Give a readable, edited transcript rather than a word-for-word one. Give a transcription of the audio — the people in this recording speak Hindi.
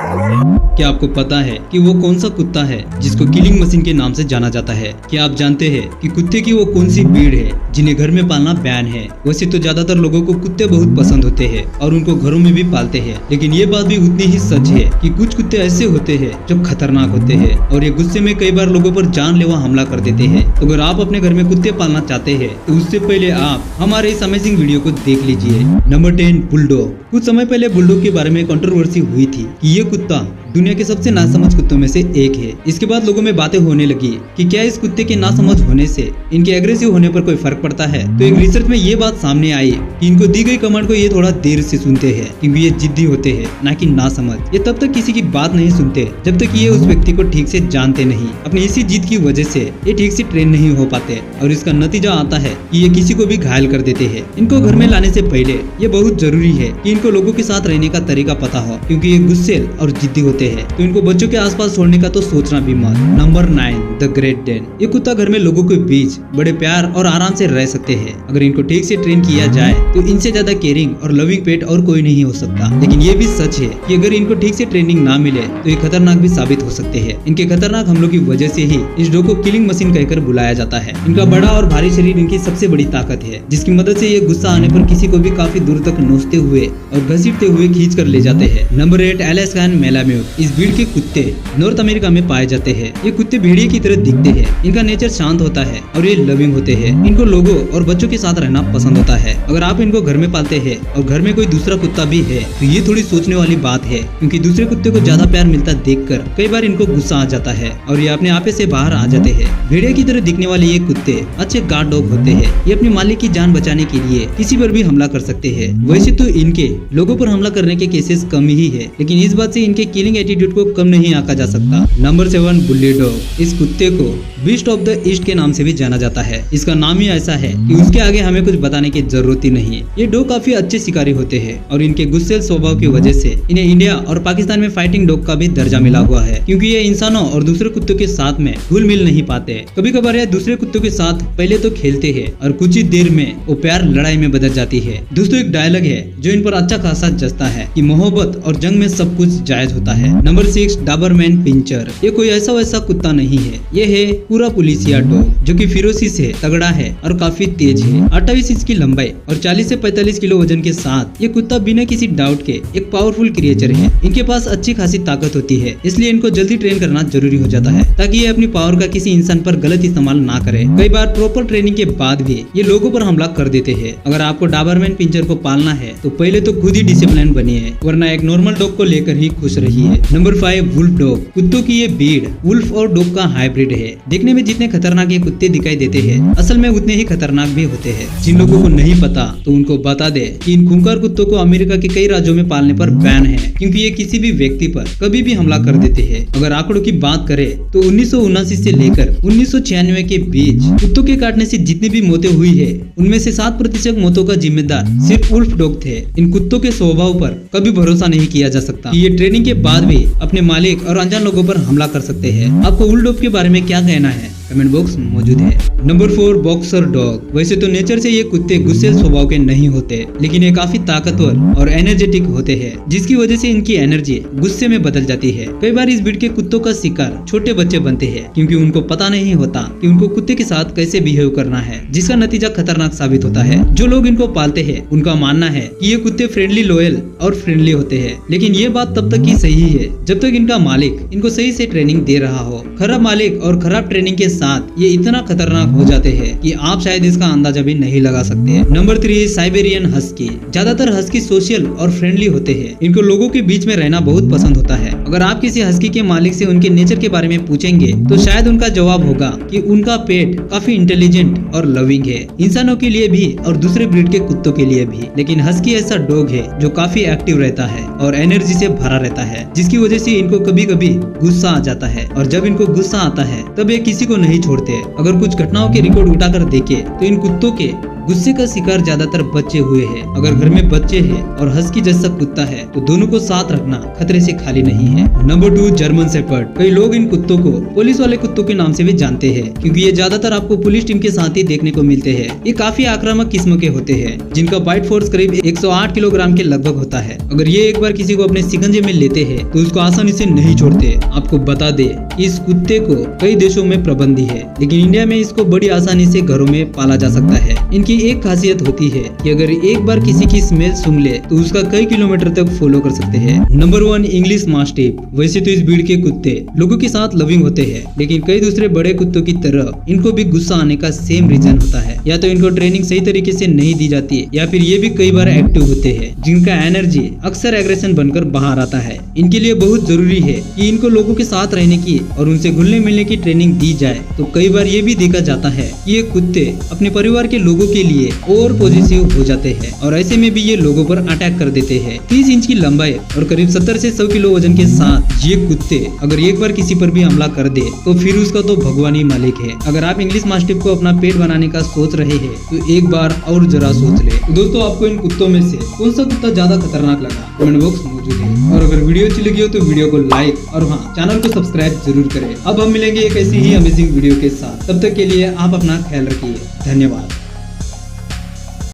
क्या आपको पता है कि वो कौन सा कुत्ता है जिसको किलिंग मशीन के नाम से जाना जाता है? क्या आप जानते हैं कि कुत्ते की वो कौन सी ब्रीड है जिन्हें घर में पालना बैन है? वैसे तो ज्यादातर लोगों को कुत्ते बहुत पसंद होते हैं और उनको घरों में भी पालते हैं, लेकिन ये बात भी उतनी ही सच है कि कुछ कुत्ते ऐसे होते हैं जो खतरनाक होते हैं और ये गुस्से में कई बार लोगों पर जानलेवा हमला कर देते हैं। तो अगर आप अपने घर में कुत्ते पालना चाहते हैं तो उससे पहले आप हमारे इस अमेजिंग वीडियो को देख लीजिए। Number 10, bulldog. कुछ समय पहले बुलडॉग के बारे में कंट्रोवर्सी हुई थी कि ये कुत्ता दुनिया के सबसे नासमझ कुत्तों में से एक है। इसके बाद लोगों में बातें होने लगी कि क्या इस कुत्ते के नासमझ होने से इनके एग्रेसिव होने पर कोई फर्क पड़ता है। तो एक रिसर्च में ये बात सामने आई कि इनको दी गई कमांड को ये थोड़ा देर से सुनते हैं क्योंकि ये जिद्दी होते हैं, ना कि नासमझ। ये तब तक किसी की बात नहीं सुनते जब तक ये उस व्यक्ति को ठीक से जानते नहीं। अपनी इसी जिद की वजह से ये ठीक से ट्रेन नहीं हो पाते और इसका नतीजा आता है कि ये किसी को भी घायल कर देते हैं। इनको घर में लाने से पहले ये बहुत जरूरी है कि इनको लोगों के साथ रहने का तरीका पता हो, क्योंकि ये गुस्सेल और जिद्दी होते हैं। तो इनको बच्चों के आसपास छोड़ने का तो सोचना भी मत। Number 9, the great Dane. ये कुत्ता घर में लोगों के बीच बड़े प्यार और आराम से रह सकते हैं अगर इनको ठीक से ट्रेन किया जाए। तो इनसे ज्यादा केयरिंग और लविंग पेट और कोई नहीं हो सकता। लेकिन ये भी सच है कि अगर इनको ठीक से ट्रेनिंग ना मिले तो ये खतरनाक भी साबित हो सकते हैं। इनके खतरनाक हमलों की वजह से ही इस डॉग को किलिंग मशीन कहकर बुलाया जाता है। इनका बड़ा और भारी शरीर इनकी सबसे बड़ी ताकत है, जिसकी मदद से ये गुस्सा आने पर किसी को भी काफी दूर तक नोचते हुए और घसीटते हुए खींच कर ले जाते हैं। Number 8, Alaskan malamute. इस ब्रीड के कुत्ते नॉर्थ अमेरिका में पाए जाते हैं। ये कुत्ते भेड़िए की तरह दिखते हैं। इनका नेचर शांत होता है और ये लविंग होते हैं। इनको लोगों और बच्चों के साथ रहना पसंद होता है। अगर आप इनको घर में पालते हैं और घर में कोई दूसरा कुत्ता भी है तो ये थोड़ी सोचने वाली बात है, क्योंकि दूसरे कुत्ते को ज्यादा प्यार मिलता देखकर कई बार इनको गुस्सा आ जाता है और ये अपने आपे से बाहर आ जाते हैं। भेड़िए की तरह दिखने वाले ये कुत्ते अच्छे गार्ड डॉग होते हैं। ये अपने मालिक की जान बचाने के लिए किसी पर भी हमला कर सकते हैं। वैसे तो इनके लोगों पर हमला करने के केसेस कम ही है, लेकिन इस बात से इनके किलिंग एटीट्यूड को कम नहीं आंका जा सकता। नंबर 7, बुली डॉग। इस कुत्ते को बीस्ट ऑफ द ईस्ट के नाम से भी जाना जाता है। इसका नाम ही ऐसा है कि उसके आगे हमें कुछ बताने की जरूरत ही नहीं है। ये डॉग काफी अच्छे शिकारी होते हैं और इनके गुस्सेल स्वभाव की वजह से इन्हें इंडिया और पाकिस्तान में फाइटिंग डॉग का भी दर्जा मिला हुआ है, क्योंकि ये इंसानों और दूसरे कुत्तों के साथ में घुल मिल नहीं पाते। कभी कभार ये दूसरे कुत्तों के साथ पहले तो खेलते हैं और कुछ ही देर में वो प्यार लड़ाई में बदल जाती है। दोस्तों, एक डायलॉग है जो इन पर अच्छा खासा जचता है कि मोहब्बत और जंग में सब कुछ जायज होता है। Number 6, Doberman pinscher. ये कोई ऐसा वैसा कुत्ता नहीं है, ये है पूरा पुलिसिया डॉग जो कि फिरोसी से तगड़ा है और काफी तेज है। 28 इंच की लंबाई और 40 से 45 किलो वजन के साथ ये कुत्ता बिना किसी डाउट के एक पावरफुल क्रिएचर है। इनके पास अच्छी खासी ताकत होती है, इसलिए इनको जल्दी ट्रेन करना जरूरी हो जाता है ताकि ये अपनी पावर का किसी इंसान पर गलत इस्तेमाल ना करे। कई बार प्रॉपर ट्रेनिंग के बाद भी ये लोगों पर हमला कर देते हैं। अगर आपको डाबरमैन पिंचर को पालना है तो पहले तो खुद ही डिसिप्लिन बनिए, वरना एक नॉर्मल डॉग को लेकर ही खुश रहिए। Number 5, wolf dog. कुत्तों की ये ब्रीड वुल्फ और डॉग का हाइब्रिड है। देखने में जितने खतरनाक ये कुत्ते दिखाई देते हैं, असल में उतने ही खतरनाक भी होते हैं। जिन लोगों को नहीं पता तो उनको बता दे कि इन खूंखार कुत्तों को अमेरिका के कई राज्यों में पालने पर बैन है, क्योंकि ये किसी भी व्यक्ति पर कभी भी हमला कर देते हैं। अगर आंकड़ों की बात करें तो 1979 से लेकर 1996 के बीच कुत्तों के काटने से जितनी भी मौतें हुई है, उनमें से 7% मौतों का जिम्मेदार सिर्फ वुल्फ डॉग थे। इन कुत्तों के स्वभाव पर कभी भरोसा नहीं किया जा सकता कि ये ट्रेनिंग के बाद भी अपने मालिक और अनजान लोगों पर हमला कर सकते हैं। आपको वुल्फ डॉग के बारे में क्या कहना है? कमेंट बॉक्स मौजूद है। Number 4, boxer dog. वैसे तो नेचर से ये कुत्ते गुस्सेल स्वभाव के नहीं होते, लेकिन ये काफी ताकतवर और एनर्जेटिक होते हैं, जिसकी वजह से इनकी एनर्जी गुस्से में बदल जाती है। कई बार इस ब्रीड के कुत्तों का शिकार छोटे बच्चे बनते हैं, क्योंकि उनको पता नहीं होता कि उनको कुत्ते के साथ कैसे बिहेव करना है, जिसका नतीजा खतरनाक साबित होता है। जो लोग इनको पालते हैं उनका मानना है कि ये कुत्ते फ्रेंडली, लॉयल और फ्रेंडली होते हैं, लेकिन ये बात तब तक ही सही है जब तक इनका मालिक इनको सही से ट्रेनिंग दे रहा हो। खराब मालिक और खराब ट्रेनिंग के साथ ये इतना खतरनाक हो जाते हैं कि आप शायद इसका अंदाजा भी नहीं लगा सकते। Number 3, Siberian husky. ज्यादातर हस्की सोशल और फ्रेंडली होते हैं। इनको लोगों के बीच में रहना बहुत पसंद होता है। अगर आप किसी हस्की के मालिक से उनके नेचर के बारे में पूछेंगे तो शायद उनका जवाब होगा कि उनका पेट काफी इंटेलिजेंट और लविंग है, इंसानों के लिए भी और दूसरे ब्रीड के कुत्तों के लिए भी। लेकिन हस्की ऐसा डॉग है जो काफी एक्टिव रहता है और एनर्जी से भरा रहता है, जिसकी वजह से इनको कभी कभी गुस्सा आ जाता है, और जब इनको गुस्सा आता है तब ये किसी को नहीं छोड़ते। अगर कुछ घटनाओं के रिकॉर्ड उठाकर देखें तो इन कुत्तों के गुस्से का शिकार ज्यादातर बच्चे हुए हैं। अगर घर में बच्चे हैं और हस्की जैसा कुत्ता है तो दोनों को साथ रखना खतरे से खाली नहीं है। Number 2, German shepherd. कई लोग इन कुत्तों को पुलिस वाले कुत्तों के नाम से भी जानते हैं, क्योंकि ये ज्यादातर आपको पुलिस टीम के साथ ही देखने को मिलते हैं। ये काफी आक्रामक किस्म के होते हैं, जिनका बाइट फोर्स करीब 108 किलोग्राम के लगभग होता है। अगर ये एक बार किसी को अपने शिकंजे में लेते हैं तो उसको आसानी से नहीं छोड़ते। आपको बता दे, इस कुत्ते को कई देशों में प्रतिबंधी है, लेकिन इंडिया में इसको बड़ी आसानी से घरों में पाला जा सकता है। इनकी एक खासियत होती है कि अगर एक बार किसी की स्मेल सूंघ ले तो उसका कई किलोमीटर तक फॉलो कर सकते हैं। Number 1, English mastiff. वैसे तो इस ब्रीड के कुत्ते लोगों के साथ लविंग होते हैं, लेकिन कई दूसरे बड़े कुत्तों की तरह इनको भी गुस्सा आने का सेम रीजन होता है। या तो इनको ट्रेनिंग सही तरीके से नहीं दी जाती है, या फिर ये भी कई बार एक्टिव होते हैं, जिनका एनर्जी अक्सर एग्रेशन बनकर बाहर आता है। इनके लिए बहुत जरूरी है कि इनको लोगों के साथ रहने की और उनसे घुलने मिलने की ट्रेनिंग दी जाए। तो कई बार ये भी देखा जाता है कि ये कुत्ते अपने परिवार के लोगों के लिए ओवर पॉजिटिव हो जाते हैं, और ऐसे में भी ये लोगों पर अटैक कर देते हैं। 30 इंच की लंबाई और करीब 70 से 100 किलो वजन के साथ ये कुत्ते अगर एक बार किसी पर भी हमला कर दे तो फिर उसका तो भगवान ही मालिक है। अगर आप इंग्लिश मास्टिफ को अपना पेट बनाने का सोच रहे हैं तो एक बार और जरा सोच ले। तो दोस्तों, आपको इन कुत्तों में से कौन सा कुत्ता ज्यादा खतरनाक लगा? कमेंट बॉक्स मौजूद है। और अगर वीडियो अच्छी लगी हो तो वीडियो को लाइक और हाँ, चैनल को सब्सक्राइब जरूर करें। अब हम मिलेंगे एक ऐसी ही अमेजिंग वीडियो के साथ। तब तक के लिए आप अपना ख्याल रखिए। धन्यवाद।